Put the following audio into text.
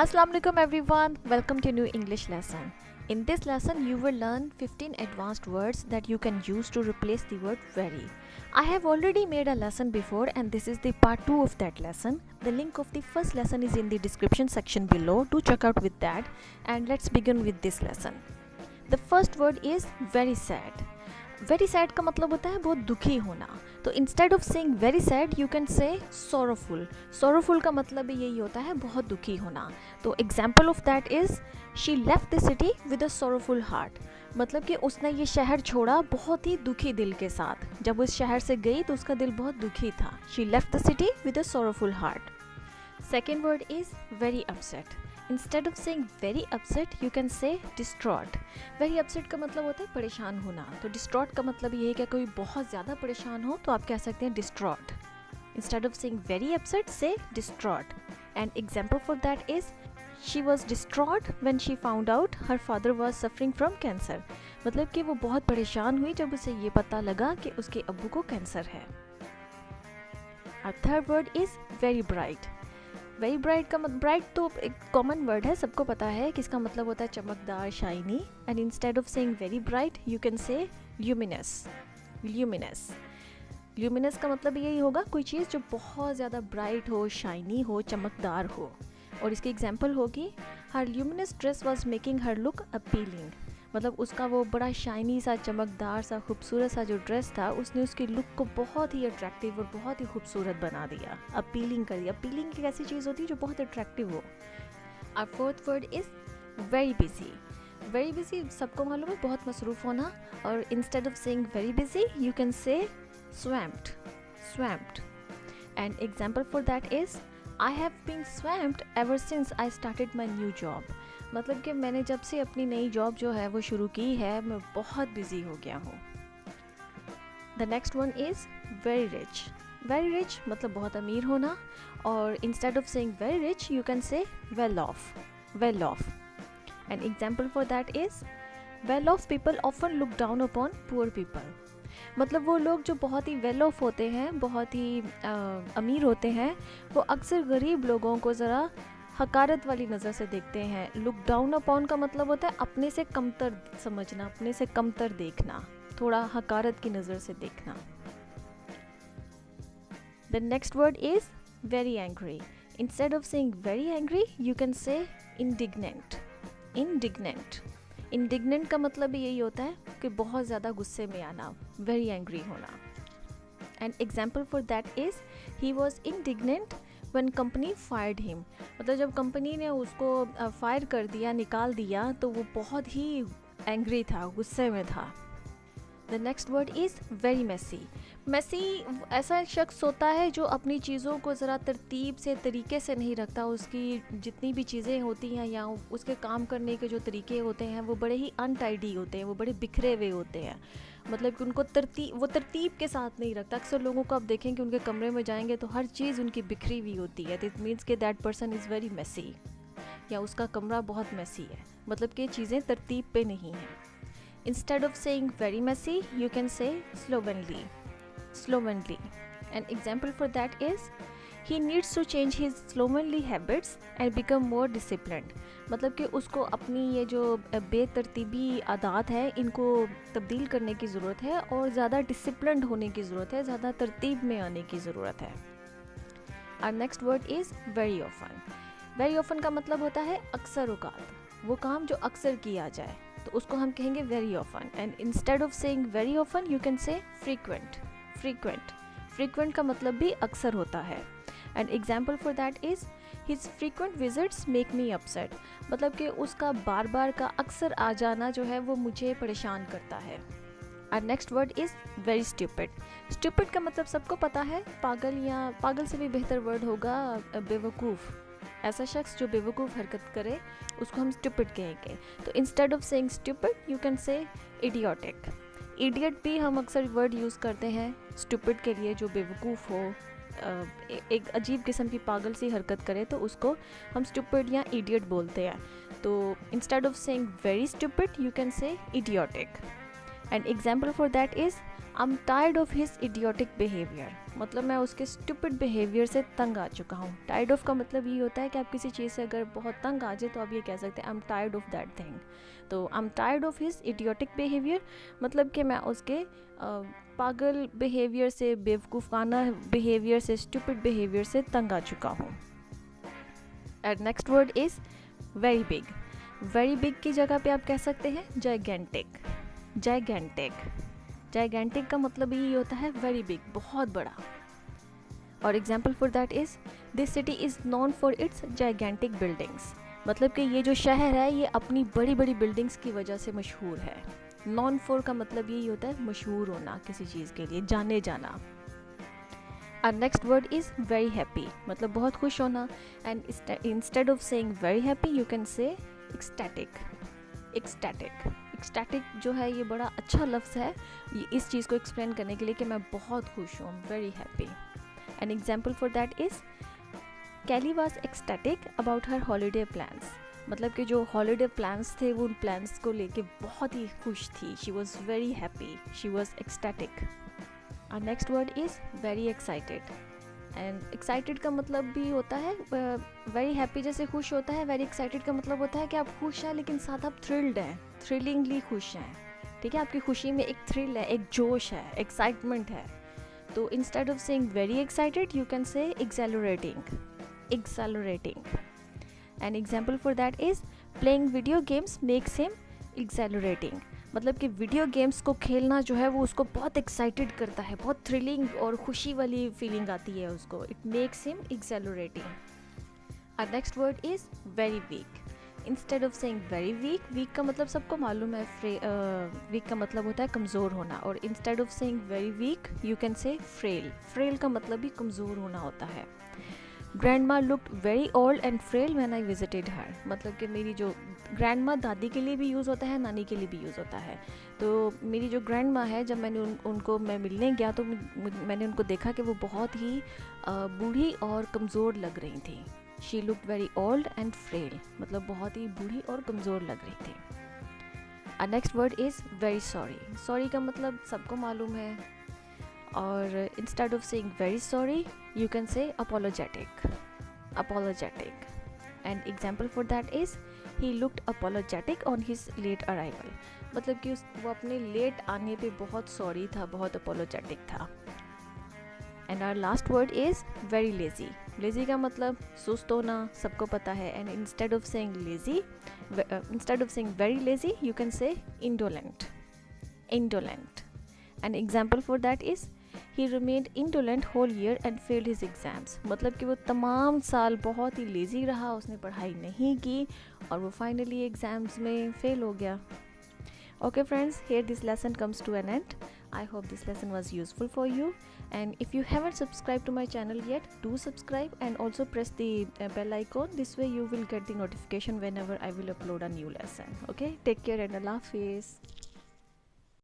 Assalamu alaikum everyone, welcome to new English lesson. In this lesson you will learn 15 advanced words that you can use to replace the word very. I have already made a lesson before and this is the part 2 of that lesson. The link of the first lesson is in the description section below. Do check out with that and let's begin with this lesson. The first word is very sad. Very sad का मतलब होता है बहुत दुखी होना. तो instead of saying very sad you can से sorrowful. Sorrowful का मतलब भी यही होता है बहुत दुखी होना. तो example of that is she left the city with a sorrowful heart. मतलब कि उसने ये शहर छोड़ा बहुत ही दुखी दिल के साथ. जब वो इस शहर से गई तो उसका दिल बहुत दुखी था. She left the city with a sorrowful heart. Second word is very upset. Instead of saying very upset you can से डिस्ट्रॉट. वेरी अपसेट का मतलब होता है परेशान होना. तो डिस्ट्रॉट का मतलब ये है कि कोई बहुत ज़्यादा परेशान हो तो आप कह सकते हैं distraught. Instead of saying very upset से distraught. And example for that is she was distraught when she found out her father was suffering from cancer. मतलब कि वो बहुत परेशान हुई जब उसे ये पता लगा कि उसके अब्बू को कैंसर है. और third word is very bright. Very bright का ब्राइट तो एक कॉमन वर्ड है, सबको पता है कि इसका मतलब होता है चमकदार, shiny. And instead of saying very bright you can से ल्यूमिनस. ल्यूमिनस. ल्यूमिनस का मतलब यही होगा कोई चीज़ जो बहुत ज़्यादा ब्राइट हो, शाइनी हो, चमकदार हो. और इसकी एग्जाम्पल होगी हर luminous dress was making her look appealing. मतलब उसका वो बड़ा शाइनी सा, चमकदार सा, खूबसूरत सा जो ड्रेस था उसने उसकी लुक को बहुत ही अट्रैक्टिव और बहुत ही खूबसूरत बना दिया, अपीलिंग कर दिया. अपीलिंग एक ऐसी चीज़ होती है जो बहुत अट्रैक्टिव हो. और fourth word is very busy. Very busy सबको मालूम है बहुत मसरूफ़ होना. और instead of saying very busy you can say swamped. Swamped. And example for that is I have been swamped ever since I started my new job. मतलब कि मैंने जब से अपनी नई जॉब जो है वो शुरू की है मैं बहुत बिजी हो गया हूँ. The next one is very rich. Very rich मतलब बहुत अमीर होना. और instead of saying very rich you can से well of. Well of. And example for that is well of people often look down upon poor people. मतलब वो लोग जो बहुत ही वेल ऑफ होते हैं, बहुत ही अमीर होते हैं, वो अक्सर गरीब लोगों को ज़रा हकारत वाली नज़र से देखते हैं. लुक डाउन अपॉन का मतलब होता है अपने से कमतर समझना, अपने से कमतर देखना, थोड़ा हकारत की नज़र से देखना. The next word is very angry. Instead of saying very angry you can से इंडिग्नेंट. इंडिग्नेंट. इंडिग्नेंट का मतलब भी यही होता है कि बहुत ज़्यादा गुस्से में आना, वेरी एंग्री होना. And example for that is he was indignant when company fired him. मतलब जब कंपनी ने उसको फायर कर दिया, निकाल दिया, तो वो बहुत ही एंग्री था, गुस्से में था. The next word is very messy. Messy ऐसा शख्स होता है जो अपनी चीज़ों को ज़रा तरतीब से, तरीके से नहीं रखता. उसकी जितनी भी चीज़ें होती हैं या उसके काम करने के जो तरीके होते हैं वो बड़े ही अनटाइडी होते हैं, वो बड़े बिखरे हुए होते हैं. मतलब कि उनको वो तरतीब के साथ नहीं रखता. अक्सर लोगों को आप देखें कि उनके कमरे में जाएंगे तो हर चीज़ उनकी बिखरी हुई होती है. इट मीन्स कि that person is very Messi, या उसका कमरा बहुत मेसी है. मतलब कि चीज़ें तरतीब पे नहीं हैं. Instead of saying very messy you can say slovenly. Slovenly. An example for that is he needs to change his slovenly habits and become more disciplined. मतलब कि उसको अपनी ये जो बेतरतीबी आदत है इनको तब्दील करने की ज़रूरत है और ज़्यादा डिसिप्लिन्ड होने की ज़रूरत है, ज़्यादा तरतीब में आने की ज़रूरत है. और next word is very often. Very often का मतलब होता है अक्सर औकात, वो काम जो अक्सर किया जाए, तो उसको हम कहेंगे very often. And instead of saying very often you can से फ्रीक्वेंट. फ्रीक्वेंट. फ्रीक्वेंट का मतलब भी अक्सर होता है. And example for that is his frequent visits make me upset. मतलब कि उसका बार बार का अक्सर आ जाना जो है वो मुझे परेशान करता है. और next word is very stupid. Stupid का मतलब सबको पता है पागल, या पागल से भी बेहतर वर्ड होगा बेवकूफ़. ऐसा शख्स जो बेवकूफ़ हरकत करे उसको हम स्टूपिड कहेंगे. तो instead of saying stupid you can से इडियोटिक. इडियट भी हम अक्सर वर्ड यूज़ करते हैं स्टूपिड के लिए, जो बेवकूफ़ हो, एक अजीब किस्म की पागल सी हरकत करे तो उसको हम स्टूपिड या इडियट बोलते हैं. तो instead of saying very stupid you can से idiotic. And example for that is I'm tired of his idiotic behavior, मतलब मैं उसके stupid behavior से तंग आ चुका हूँ. Tired of का मतलब ये होता है कि आप किसी चीज़ से अगर बहुत तंग आ जाए तो आप ये कह सकते हैं I'm tired of that thing. तो I'm tired of his idiotic behavior मतलब कि मैं उसके पागल behavior से, बेवकूफ़ाना behavior से, stupid behavior से तंग आ चुका हूँ. And next word is very big. Very big की जगह पे आप कह सकते हैं gigantic. Gigantic. जाइगेंटिक का मतलब ये होता है वेरी बिग, बहुत बड़ा. और example for that is this city is known for its gigantic buildings, मतलब कि ये जो शहर है ये अपनी बड़ी बड़ी बिल्डिंग्स की वजह से मशहूर है. नॉन फॉर का मतलब यही होता है मशहूर होना, किसी चीज़ के लिए जाने जाना. और next word is very happy, मतलब बहुत खुश होना. And instead of saying very happy you can से एक्सटैटिक. एक्सटैटिक एक्सटैटिक जो है ये बड़ा अच्छा लफ्ज़ है ये इस चीज़ को एक्सप्लेन करने के लिए कि मैं बहुत खुश हूँ, very happy. An example for that is Kelly was ecstatic about her holiday plans, मतलब कि जो हॉलीडे प्लान्स थे वो उन प्लान्स को लेके बहुत ही खुश थी. She was very happy, she was ecstatic. और next word is very excited. And excited का मतलब भी होता है वेरी हैप्पी जैसे खुश होता है, वेरी एक्साइटेड का मतलब होता है कि आप खुश हैं लेकिन साथ आप थ्रिल्ड हैं, थ्रिलिंगली खुश हैं. ठीक है, आपकी खुशी में एक थ्रिल है, एक जोश है, एक्साइटमेंट है. तो instead of saying very excited you can से accelerating. Accelerating. N example for that is playing video games makes him accelerating, मतलब कि वीडियो गेम्स को खेलना जो है वो उसको बहुत एक्साइटेड करता है, बहुत थ्रिलिंग और खुशी वाली फीलिंग आती है उसको. It makes him accelerating. और next word is very weak. Instead of saying very weak, weak का मतलब सबको मालूम है, वीक का मतलब होता है कमज़ोर होना. और instead of saying very weak you can say frail. Frail का मतलब भी कमज़ोर होना होता है. Grandma looked very old and frail when I visited her, मतलब कि मेरी जो ग्रैंडमा दादी के लिए भी यूज़ होता है, नानी के लिए भी यूज़ होता है. तो मेरी जो ग्रैंडमा है जब मैंने उनको मैं मिलने गया तो मैंने उनको देखा कि वो बहुत ही बूढ़ी और कमज़ोर लग रही थी. She looked very old and frail, मतलब बहुत ही बूढ़ी और कमज़ोर लग रही थी. Next word is very sorry. Sorry का मतलब सबको मालूम है. और instead of saying very sorry you can say apologetic. Apologetic. And example for that is he looked apologetic on his late arrival, मतलब कि वो अपने लेट आने पे बहुत सॉरी था, बहुत अपोलोजेटिक था. And our last word is very lazy. Lazy का मतलब सुस्त होना, सबको पता है. And instead of saying lazy, instead of saying very lazy you can say indolent. Indolent. An example for that is he remained indolent whole year and failed his exams, मतलब कि वो तमाम साल बहुत ही लेज़ी रहा, उसने पढ़ाई नहीं की और वो फाइनली एग्ज़ाम्स में फेल हो गया. Okay friends, here this lesson comes to an end. I hope this lesson was useful for you, and if you haven't subscribed to my channel yet, do subscribe and also press the bell icon. This way you will get the notification whenever I will upload a new lesson. Okay, take care and Allah Hafiz.